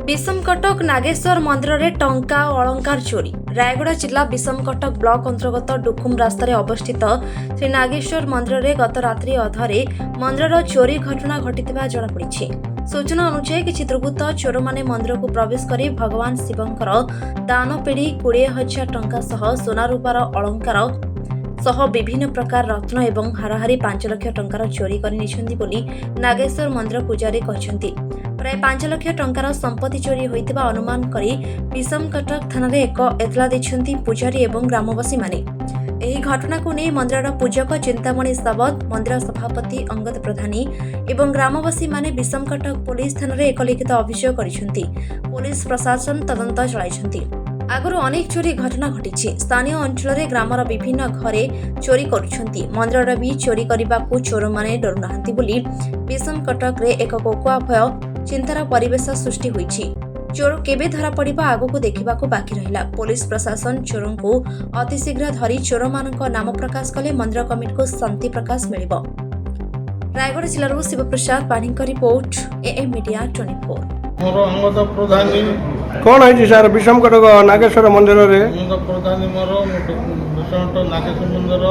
विषमकटक नागेश्वर मंदिर में टंका और अलंकार चोरी। रायगढ़ जिला विषमकटक ब्लॉक अंतर्गत डुकुम रास्तार अवस्थित श्री नागेश्वर मंदिर में गत रात्रि अधरे मंदिर चोरी घटना घटिथिबा जଣାपड़ी। सूचना अनुसार किछि दुर्बृत्त चोर माने मंदिर को प्रवेश कर भगवान शिवंकर दान पेढ़ी 20,000 टंका सह सोना रूपार अलंकार सह विभिन्न प्रकार रत्न एवं हाराहारी 5 लाख टंकार चोरी कर बोली नागेश्वर मंदिर पूजारी कहते। प्राय 5 लाख टंकार संपत्ति चोरी होइतिबा अनुमान करी विषमकटक थाना रे एक एतला दैछंती पूजारी एवं ग्रामवासी माने। एही घटना को नहीं मंदिर पूजक चिंतामणि सावत, मंदिर सभापति अंगद प्रधानी एवं ग्रामवासी माने विषमकटक पुलिस थाना रे एक लिखित अभियोग करिसेंती। पुलिस प्रशासन तदंत चलाइसेंती। आगुरी अनेक चोरी घटना घटी। स्थानीय अंचल ग्रामर विभिन्न घरे चोरी करुछंती। मंदिर भी चोरी करने चोर माने डरु नाहंती बोली विषमकटक रे एक कोकुआ भय चिंतार परिवेश सृष्टि होईछि। चोर केबे धरा पड़िबा आगको देखिबाकू बाकी रहिला। पुलिस प्रशासन चोरों को अतिशीघ्र धरी चोर मानक नाम प्रकाश कले मंदिर कमिटी को शांति प्रकाश मिलिबो। रायगढ़ जिल्लारू Shivprasad Panik report AM media 24। मोर अंगद प्रधानी कौन है सर विषमकटक नागेश्वर मंदिर रे? अंगद प्रधानी मोर विषमकटक नागेश्वर मंदिर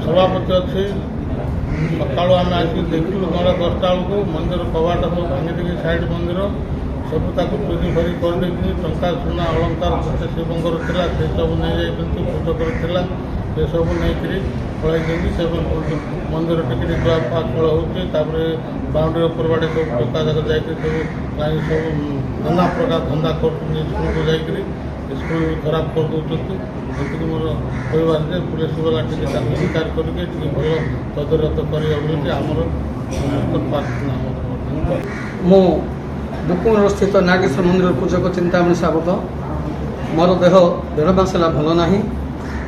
सभापति अच्छी। सका आम आसिक देखलु 10टा बेलू मंदिर कबाट सब भांगी साइड मंदिर सब चोरी फरी कर टंका सुना अलंकार शिवंकर था से सब नहीं जाती पूजकर से सब नहीं पलि से मंदिर टिके फल होपर बाउंड्री उपर बाटे सब टंका जाक जा सब सब नाना प्रकार धंदा कर स्कूल को जाकि स्कूल खराब कर दूसरी। जी मोर कहबार पुलिस वाला टी स्वीकार करके भल तदरत करमर मु डुकुम स्थित नागेश्वर मंदिर पूजक चिंतामणि सावत। मोर देह 1.5 मास भल ना।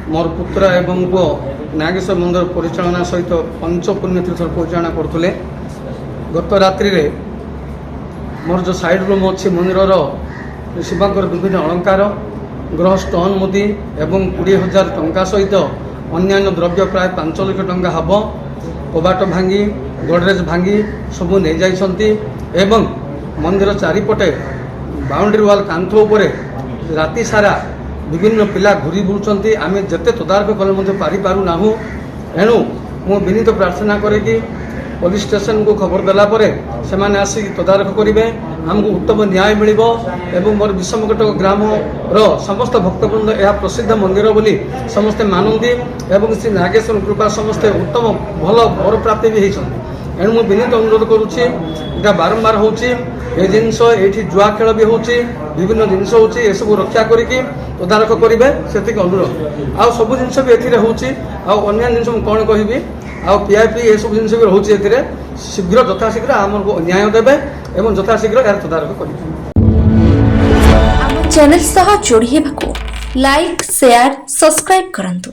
मोर पुत्र एवं पुओ नागेश्वर मंदिर परिचालना सहित पंच पुण्यतीर्थ परिचालना करते। गत रात्रि रे मोर जो साइड रूम अच्छी मंदिर शिवंकर विभिन्न अलंकार ग्रह स्टोन मुदी एवं 20,000 टंका सहित अन्य द्रव्य प्राय 5 लाख टंका हम कबाट भांगी गोडरेज भांगी सबू नहीं जाइछंती एवं मंदिर चारिपटे बाउंड्री वाल कांथ उपरे राति सारा विभिन्न पिला घूरी बुलुचंती। आमे जते तदारक कले मध्य पारि पारु नाहु। एणु मु विनीत प्रार्थना करे कि पुलिस स्टेशन को खबर देला परे से माने आसी तदारक करिवे, हमको उत्तम न्याय मिलिबो एवं मोर विषमकटक ग्राम रो समस्त भक्तवृंद यह प्रसिद्ध मंदिर बोली समस्ते मानती एवं श्री नागेश्वर कृपा समस्ते उत्तम भल वर प्राप्ति भी होती। एणु मु विनीत अनुरोध करुच्ची इटा बारंबार होची ए जिनस एठी जुआ खेल भी होची विभिन्न जिनस होची ए सब रक्षा करिकि तदारक करिवे सेतिक अनुरोध। आ सब जिनस भी एथिरे होची आ अन्य जिनस मु कोन कहिबी आ पीआईपी ए सब जिनस भी होची एथिरे शीघ्र यथाशीघ्र आमर न्याय देबे एवं यथाशीघ्र यार तदारक करिवे। आम चैनल सह जोड़ी हेबाकू लाइक शेयर सब्सक्राइब करंतु।